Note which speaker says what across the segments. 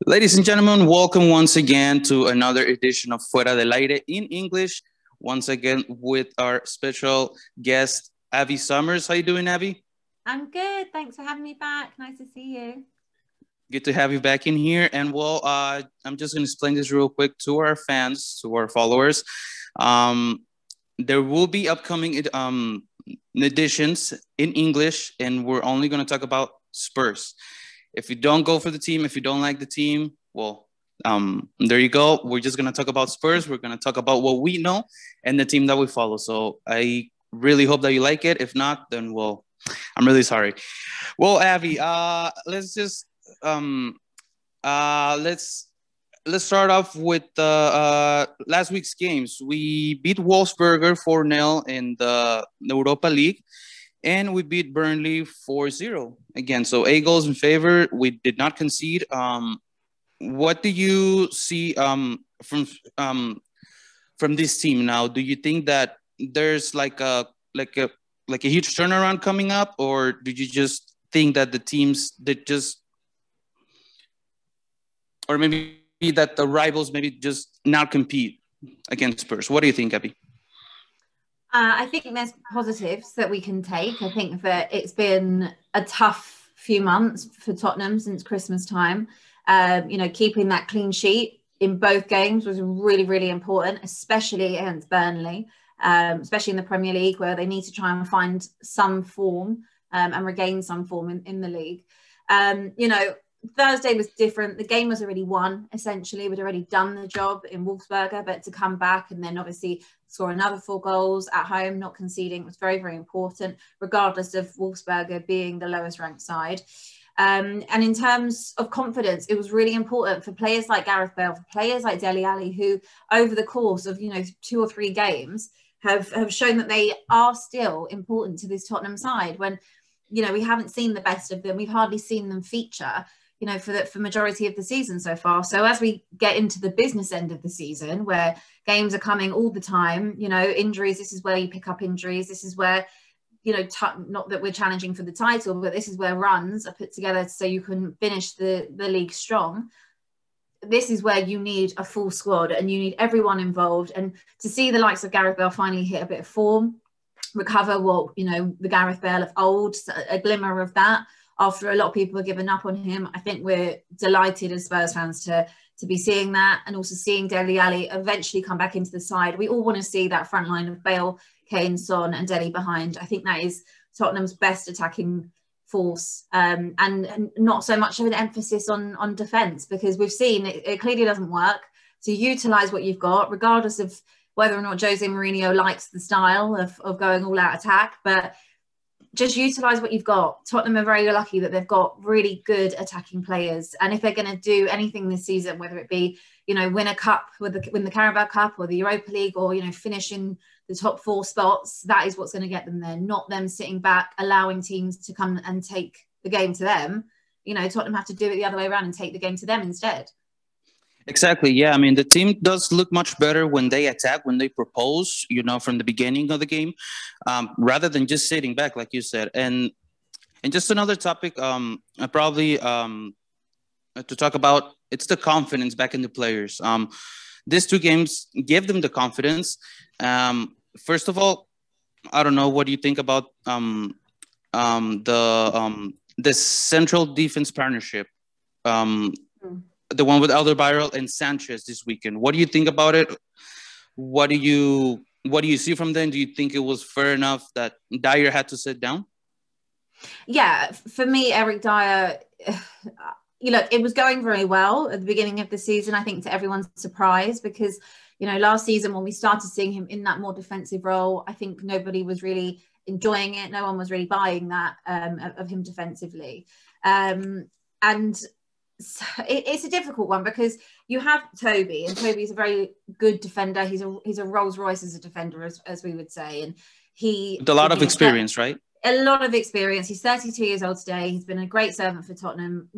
Speaker 1: Ladies and gentlemen, welcome once again to another edition of Fuera del Aire in English. Once again with our special guest, Abbi Summers. How you doing, Abbi?
Speaker 2: I'm good. Thanks for having me back. Nice to see you.
Speaker 1: Good to have you back in here. And I'm just going to explain this real quick to our fans, to our followers. Um, there will be upcoming editions in English, and we're only going to talk about Spurs. If you don't go for the team, if you don't like the team, there you go. We're just going to talk about Spurs. We're going to talk about what we know and the team that we follow. So I really hope that you like it. If not, then I'm really sorry. Well, Abbi, let's just let's start off with last week's games. We beat Wolfsberger 4-0 in the Europa League, and we beat Burnley 4-0 again. So 8 goals in favor. We did not concede. What do you see from this team now? Do you think that there's like a huge turnaround coming up, or did you just think that the teams that just, or maybe that the rivals maybe just not compete against Spurs? What do you think, Abbi?
Speaker 2: I think there's positives that we can take. I think that it's been a tough few months for Tottenham since Christmas time. Keeping that clean sheet in both games was really, really important, especially against Burnley, especially in the Premier League, where they need to try and find some form and regain some form in the league. Thursday was different. The game was already won, essentially. We'd already done the job in Wolfsberger, but to come back and then obviously score another 4 goals at home, not conceding, was very, very important, regardless of Wolfsberger being the lowest ranked side. And in terms of confidence, it was really important for players like Gareth Bale, for players like Dele Alli, who over the course of, 2 or 3 games have shown that they are still important to this Tottenham side when, we haven't seen the best of them. We've hardly seen them feature, for majority of the season so far. So as we get into the business end of the season, where games are coming all the time, injuries, this is where you pick up injuries. This is where, not that we're challenging for the title, but this is where runs are put together so you can finish the league strong. This is where you need a full squad and you need everyone involved. And to see the likes of Gareth Bale finally hit a bit of form, recover the Gareth Bale of old, a glimmer of that, after a lot of people have given up on him. I think we're delighted as Spurs fans to be seeing that, and also seeing Dele Alli eventually come back into the side. We all want to see that front line of Bale, Kane, Son and Dele behind. I think that is Tottenham's best attacking force, and not so much of an emphasis on defence, because we've seen it clearly doesn't work. So utilise what you've got, regardless of whether or not Jose Mourinho likes the style of going all out attack, but just utilise what you've got. Tottenham are very lucky that they've got really good attacking players. And if they're going to do anything this season, whether it be, win a cup, win the Carabao Cup or the Europa League, or, finish in the top 4 spots, that is what's going to get them there, not them sitting back, allowing teams to come and take the game to them. Tottenham have to do it the other way around and take the game to them instead.
Speaker 1: Exactly. Yeah. I mean, the team does look much better when they attack, when they propose, from the beginning of the game, rather than just sitting back, like you said. And just another topic, probably to talk about, it's the confidence back in the players. These 2 games give them the confidence. First of all, I don't know, what do you think about the central defense partnership? The one with Alderweireld and Sanchez this weekend. What do you think about it? What do you see from them? Do you think it was fair enough that Dier had to sit down?
Speaker 2: Yeah, for me, Eric Dier, it was going very well at the beginning of the season, I think, to everyone's surprise, because, last season when we started seeing him in that more defensive role, I think nobody was really enjoying it. No one was really buying that of him defensively. And so it's a difficult one, because you have Toby, and Toby's a very good defender. He's a Rolls Royce as a defender, as we would say, and with
Speaker 1: a lot of experience, right?
Speaker 2: A lot of experience. He's 32 years old today. He's been a great servant for Tottenham.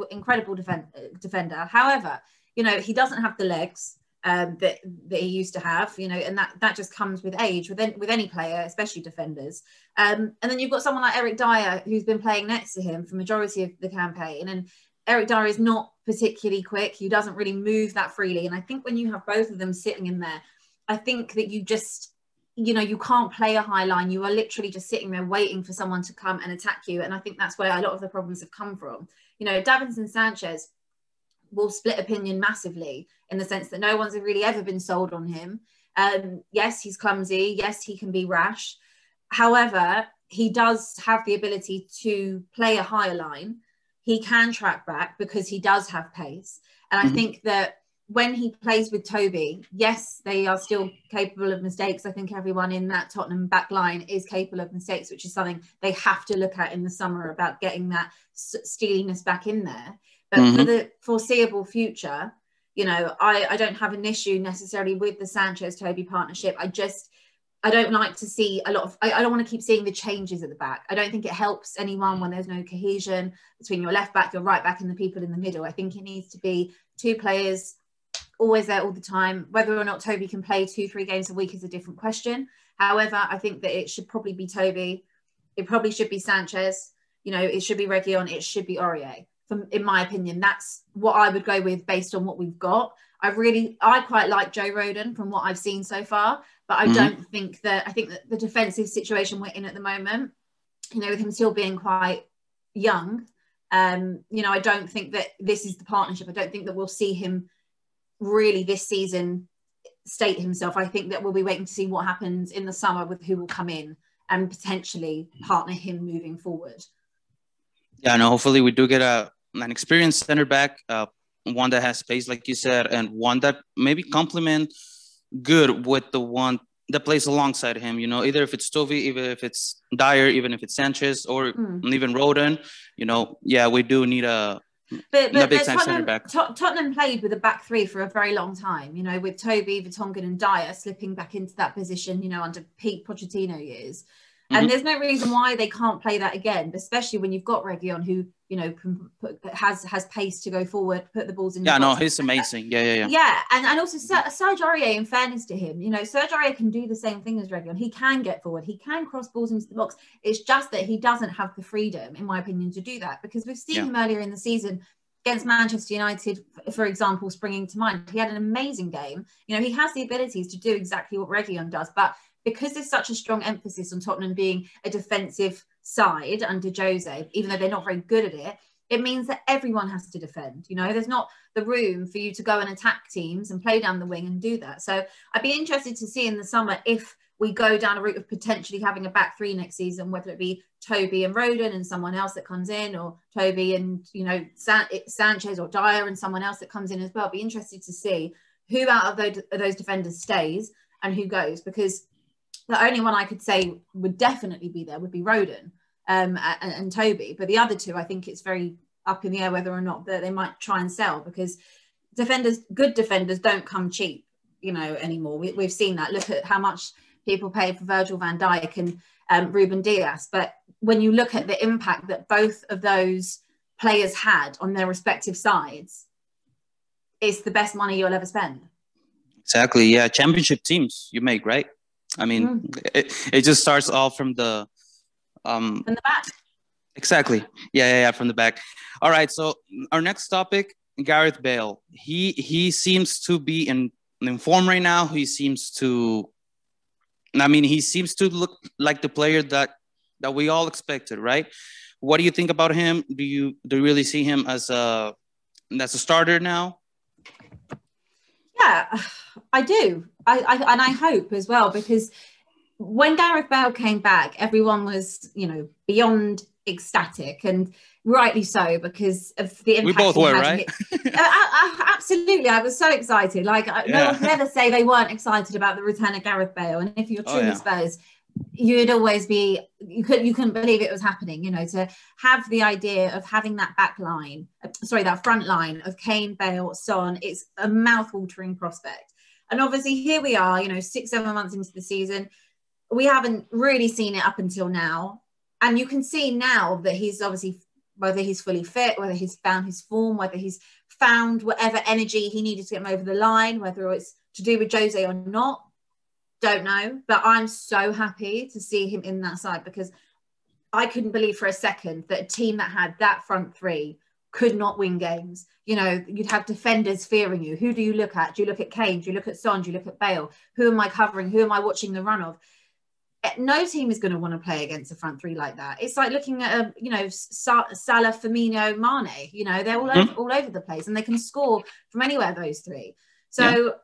Speaker 2: Incredible defender. However, he doesn't have the legs that he used to have. And that just comes with age, with any player, especially defenders. And then you've got someone like Eric Dier, who's been playing next to him for majority of the campaign, and Eric Dier is not particularly quick. He doesn't really move that freely. And I think when you have both of them sitting in there, I think that you just, you can't play a high line. You are literally just sitting there waiting for someone to come and attack you. And I think that's where a lot of the problems have come from. Davinson Sanchez will split opinion massively in the sense that no one's really ever been sold on him. Yes, he's clumsy. Yes, he can be rash. However, he does have the ability to play a higher line. He can track back because he does have pace. And I think that when he plays with Toby, yes, they are still capable of mistakes. I think everyone in that Tottenham back line is capable of mistakes, which is something they have to look at in the summer about getting that steeliness back in there. But for the foreseeable future, I don't have an issue necessarily with the Sanchez-Toby partnership. I don't like to see a lot of, I don't want to keep seeing the changes at the back. I don't think it helps anyone when there's no cohesion between your left back, your right back, and the people in the middle. I think it needs to be two players always there all the time. Whether or not Toby can play 2-3 games a week is a different question. However, I think that it should probably be Toby. It probably should be Sanchez. It should be Reguilon. It should be Aurier. In my opinion, that's what I would go with based on what we've got. I quite like Joe Rodon from what I've seen so far, but I don't think I think that the defensive situation we're in at the moment, with him still being quite young, I don't think that this is the partnership. I don't think that we'll see him really this season state himself. I think that we'll be waiting to see what happens in the summer with who will come in and potentially partner him moving forward.
Speaker 1: Yeah, no, hopefully we do get an experienced center back, one that has space, like you said, and one that maybe complement good with the one that plays alongside him, either if it's Toby, even if it's Dier, even if it's Sanchez, or even Rodon, we do need a big time center back.
Speaker 2: Tottenham played with a back three for a very long time, with Toby, Vertonghen and Dier slipping back into that position, under peak Pochettino years. And there's no reason why they can't play that again, especially when you've got Reguilon, who has pace to go forward, put the balls in.
Speaker 1: Yeah, no, he's amazing. Yeah.
Speaker 2: Yeah, and also Serge Aurier, in fairness to him, Serge Aurier can do the same thing as Reguilon. He can get forward, he can cross balls into the box. It's just that he doesn't have the freedom, in my opinion, to do that, because we've seen him earlier in the season against Manchester United, for example, springing to mind. He had an amazing game. He has the abilities to do exactly what Reguilon does, but because there's such a strong emphasis on Tottenham being a defensive side under Jose, even though they're not very good at it, it means that everyone has to defend. There's not the room for you to go and attack teams and play down the wing and do that. So I'd be interested to see in the summer if we go down a route of potentially having a back three next season, whether it be Toby and Rodon and someone else that comes in, or Toby and, Sanchez or Dier and someone else that comes in as well. I'd be interested to see who out of those defenders stays and who goes, because the only one I could say would definitely be there would be Rodon and Toby. But the other two, I think it's very up in the air whether or not that they might try and sell, because good defenders don't come cheap, anymore. We've seen that. Look at how much people paid for Virgil van Dijk and Ruben Dias. But when you look at the impact that both of those players had on their respective sides, it's the best money you'll ever spend.
Speaker 1: Exactly. Yeah. Championship teams you make, right? I mean, it just starts all from the
Speaker 2: from the back.
Speaker 1: Exactly. Yeah, from the back. All right. So our next topic, Gareth Bale. He seems to be in form right now. He seems to look like the player that we all expected, right? What do you think about him? Do you really see him as a starter now?
Speaker 2: Yeah, I do. I hope as well, because when Gareth Bale came back, everyone was, beyond ecstatic, and rightly so, because of the impact.
Speaker 1: We both were, right?
Speaker 2: Absolutely. I was so excited. No one could ever say they weren't excited about the return of Gareth Bale. And if you're truly Spurs, you'd always be, you couldn't believe it was happening, to have the idea of having that that front line of Kane, Bale, Son. It's a mouth-watering prospect. And obviously here we are, 6-7 months into the season. We haven't really seen it up until now. And you can see now that he's obviously, whether he's fully fit, whether he's found his form, whether he's found whatever energy he needed to get him over the line, whether it's to do with Jose or not, don't know. But I'm so happy to see him in that side, because I couldn't believe for a second that a team that had that front three could not win games. You know, you'd have defenders fearing you. Who do you look at? Do you look at Kane? Do you look at Son? Do you look at Bale? Who am I covering? Who am I watching the run of? No team is going to want to play against a front three like that. It's like looking at Salah, Firmino, Mane. You know, they're all over the place, and they can score from anywhere, those three. So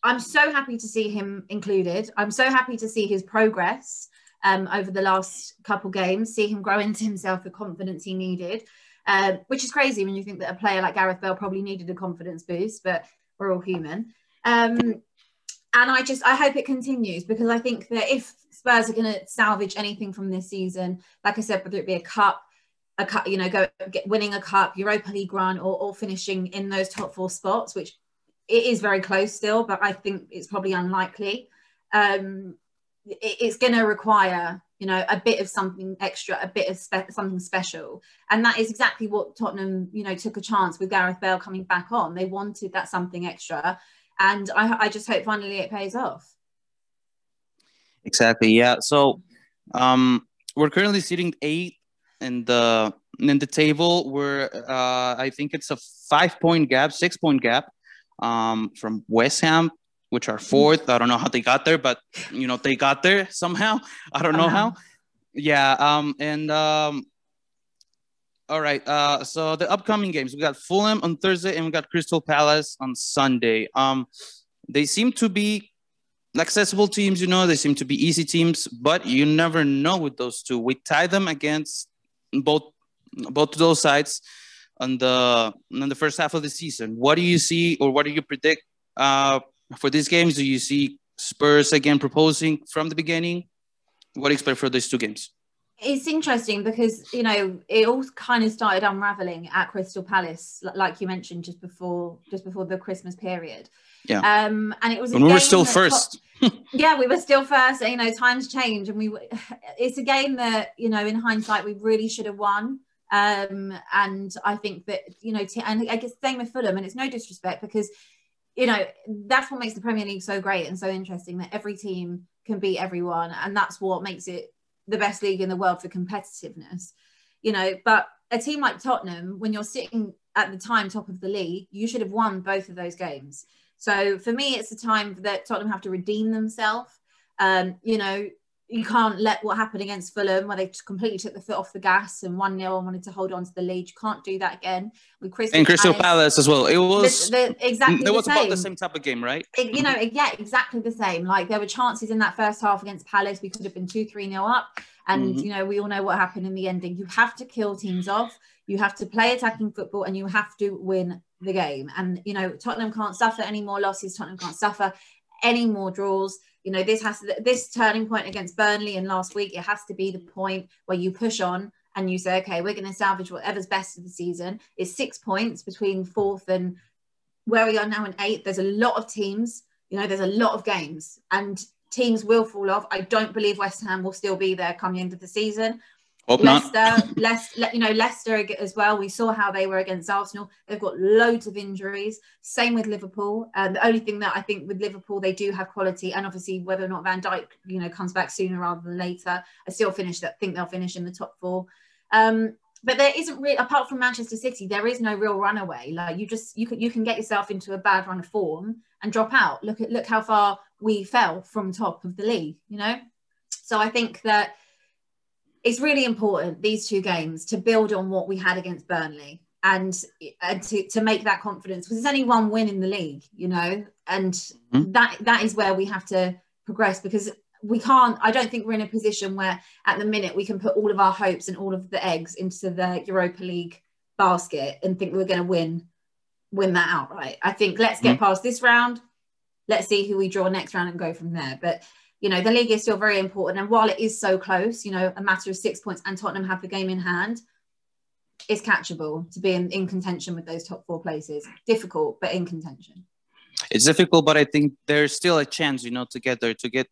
Speaker 2: I'm so happy to see him included. I'm so happy to see his progress over the last couple games, see him grow into himself, the confidence he needed, which is crazy when you think that a player like Gareth Bale probably needed a confidence boost, but we're all human. And I hope it continues, because I think that if Spurs are going to salvage anything from this season, like I said, whether it be a cup, winning a cup, Europa League run, or finishing in those top 4 spots, which it is very close still, but I think it's probably unlikely. It's going to require, a bit of something extra, a bit of something special. And that is exactly what Tottenham, took a chance with Gareth Bale coming back on. They wanted that something extra. And I just hope finally it pays off.
Speaker 1: Exactly. Yeah. So we're currently sitting 8th in the table. We're I think it's a 5-point gap, 6-point gap from West Ham, which are 4th. I don't know how they got there, but they got there somehow. I don't know how. Yeah. All right. So the upcoming games, we got Fulham on Thursday and we got Crystal Palace on Sunday. They seem to be accessible teams, they seem to be easy teams, but you never know with those two. We tie them against both those sides on the first half of the season. What do you see, or what do you predict for these games? Do you see Spurs again proposing from the beginning? What do you expect for these 2 games?
Speaker 2: It's interesting because, it all kind of started unraveling at Crystal Palace, like you mentioned, just before the Christmas period.
Speaker 1: Yeah.
Speaker 2: And it was
Speaker 1: when we were still first.
Speaker 2: Yeah, we were still first. Times change, and it's a game that, in hindsight, we really should have won. And I think that, and I guess same with Fulham, and it's no disrespect, because, that's what makes the Premier League so great and so interesting, that every team can beat everyone. And that's what makes it the best league in the world for competitiveness, but a team like Tottenham, when you're sitting at the time top of the league, you should have won both of those games. So for me, it's a time that Tottenham have to redeem themselves. You can't let what happened against Fulham, where they completely took the foot off the gas and 1-0 and wanted to hold on to the lead. You can't do that again. With Crystal
Speaker 1: Palace as well. It was
Speaker 2: exactly
Speaker 1: it was about the same type of game, right?
Speaker 2: Exactly the same. Like, there were chances in that first half against Palace. We could have been 2-3-0 up. And, we all know what happened in the ending. You have to kill teams off. You have to play attacking football, and you have to win the game. And, Tottenham can't suffer any more losses. Tottenham can't suffer any more draws. This turning point against Burnley and last week, it has to be the point where you push on and you say, okay, we're going to salvage whatever's best of the season. It's 6 points between 4th and where we are now in 8th. There's a lot of teams, there's a lot of games, and teams will fall off. I don't believe West Ham will still be there come the end of the season.
Speaker 1: Hope
Speaker 2: Leicester as well. We saw how they were against Arsenal. They've got loads of injuries. Same with Liverpool. The only thing that I think with Liverpool, they do have quality, and obviously whether or not Van Dijk, comes back sooner rather than later, I still think they'll finish in the top 4. But there isn't really, apart from Manchester City, there is no real runaway. Like, you can get yourself into a bad run of form and drop out. Look how far we fell from top of the league. So I think that it's really important, these 2 games, to build on what we had against Burnley and to make that confidence, because there's only 1 win in the league, and that is where we have to progress, because I don't think we're in a position where at the minute we can put all of our hopes and all of the eggs into the Europa League basket and think we're going to win that outright. I think let's get past this round. Let's see who we draw next round and go from there. But the league is still very important. And while it is so close, a matter of 6 points, and Tottenham have the game in hand, it's catchable to be in contention with those top 4 places. Difficult, but in contention.
Speaker 1: It's difficult, but I think there's still a chance, to get there, to get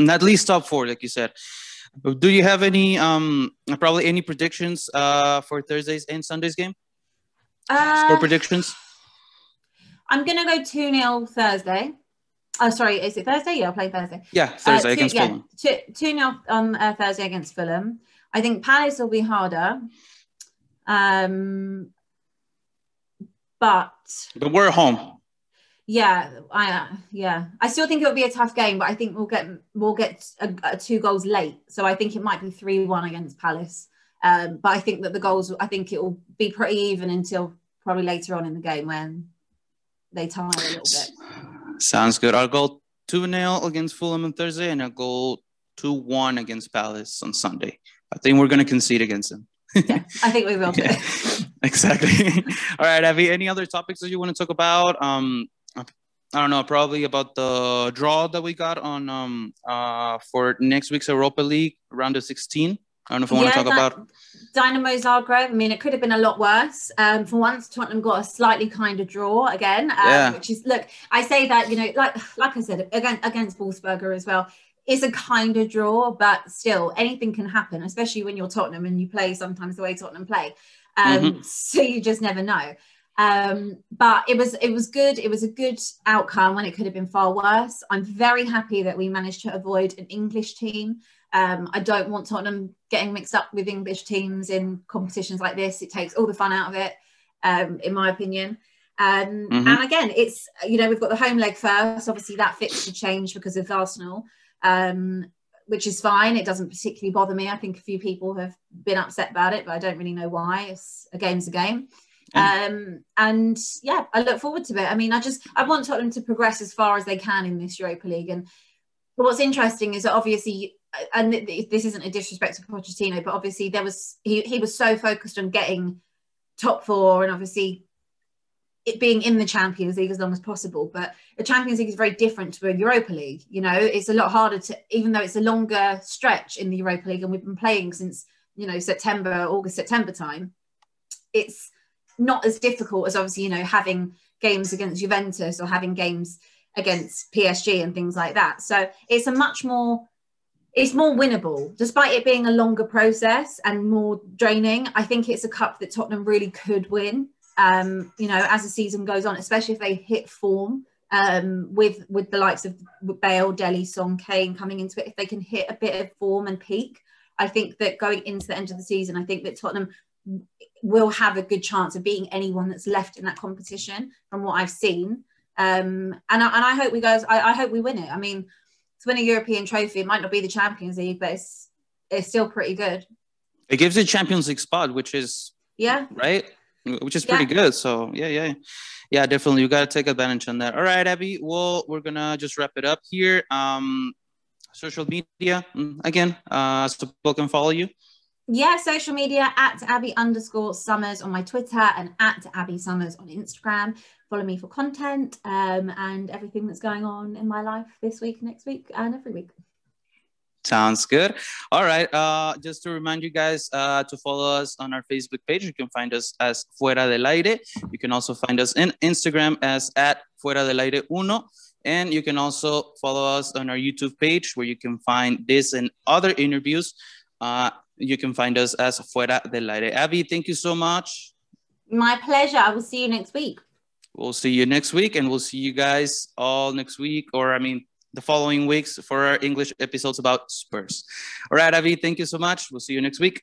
Speaker 1: at least top 4, like you said. Do you have any, probably any predictions for Thursday's and Sunday's game? Score predictions?
Speaker 2: I'm going to go 2-0 Thursday. Oh, sorry, is it Thursday? Yeah, I'll play Thursday.
Speaker 1: Yeah, Thursday against Fulham.
Speaker 2: 2-0 on Thursday against Fulham. I think Palace will be harder. But
Speaker 1: we're home.
Speaker 2: Yeah, I still think it'll be a tough game, but I think we'll get a 2 goals late. So I think it might be 3-1 against Palace. But I think that I think it will be pretty even until probably later on in the game when they tire a little bit.
Speaker 1: Sounds good. I'll go 2-0 against Fulham on Thursday, and I'll go 2-1 against Palace on Sunday. I think we're going to concede against them.
Speaker 2: Yeah, I think we will too.
Speaker 1: Yeah, exactly. All right, Abby, any other topics that you want to talk about? I don't know, probably about the draw that we got on for next week's Europa League, round of 16. I don't know if you want to talk about
Speaker 2: Dynamo Zagreb. I mean, it could have been a lot worse. For once, Tottenham got a slightly kind of draw again, which is, look, I say that, you know, like I said, against Wolfsberger as well. It's a kind of draw, but still, anything can happen, especially when you're Tottenham and you play sometimes the way Tottenham play. So you just never know. But it was good. It was a good outcome when it could have been far worse. I'm very happy that we managed to avoid an English team. I don't want Tottenham getting mixed up with English teams in competitions like this. It takes all the fun out of it, in my opinion. And again, it's, you know, we've got the home leg first. Obviously, that fixture changed because of Arsenal, which is fine. It doesn't particularly bother me. I think a few people have been upset about it, but I don't really know why. A game's a game. And yeah, I look forward to it. I mean, I want Tottenham to progress as far as they can in this Europa League. And what's interesting is that obviously, and this isn't a disrespect to Pochettino, but obviously he was so focused on getting top 4 and obviously it being in the Champions League as long as possible. But the Champions League is very different to a Europa League. You know, it's a lot harder to, even though it's a longer stretch in the Europa League and we've been playing since, you know, August, September time, it's not as difficult as obviously, you know, having games against Juventus or having games against PSG and things like that. So it's more winnable, despite it being a longer process and more draining. I think it's a cup that Tottenham really could win, you know, as the season goes on, especially if they hit form, with the likes of Bale, Dele, Son, Kane coming into it. If they can hit a bit of form and peak, I think that going into the end of the season, I think that Tottenham will have a good chance of beating anyone that's left in that competition from what I've seen. And I hope I hope we win it. I mean, to win a European trophy, it might not be the Champions League, but it's still pretty good.
Speaker 1: It gives you a Champions League spot, which is right, which is pretty good. So yeah, definitely, you got to take advantage on that. All right, Abby. Well, we're gonna just wrap it up here. Social media again, so people can follow you.
Speaker 2: Yeah, social media at Abbi_Summers on my Twitter and at Abbi Summers on Instagram. Follow me for content and everything that's going on in my life this week, next week, and every week.
Speaker 1: Sounds good. All right. Just to remind you guys to follow us on our Facebook page. You can find us as Fuera del Aire. You can also find us in Instagram as at Fuera del Aire 1. And you can also follow us on our YouTube page where you can find this and other interviews. You can find us as Fuera del Aire. Abby, thank you so much.
Speaker 2: My pleasure. I will see you next week.
Speaker 1: We'll see you next week, and we'll see you guys all next week, or I mean, the following weeks for our English episodes about Spurs. All right, Abby, thank you so much. We'll see you next week.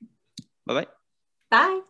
Speaker 1: Bye-bye.
Speaker 2: Bye.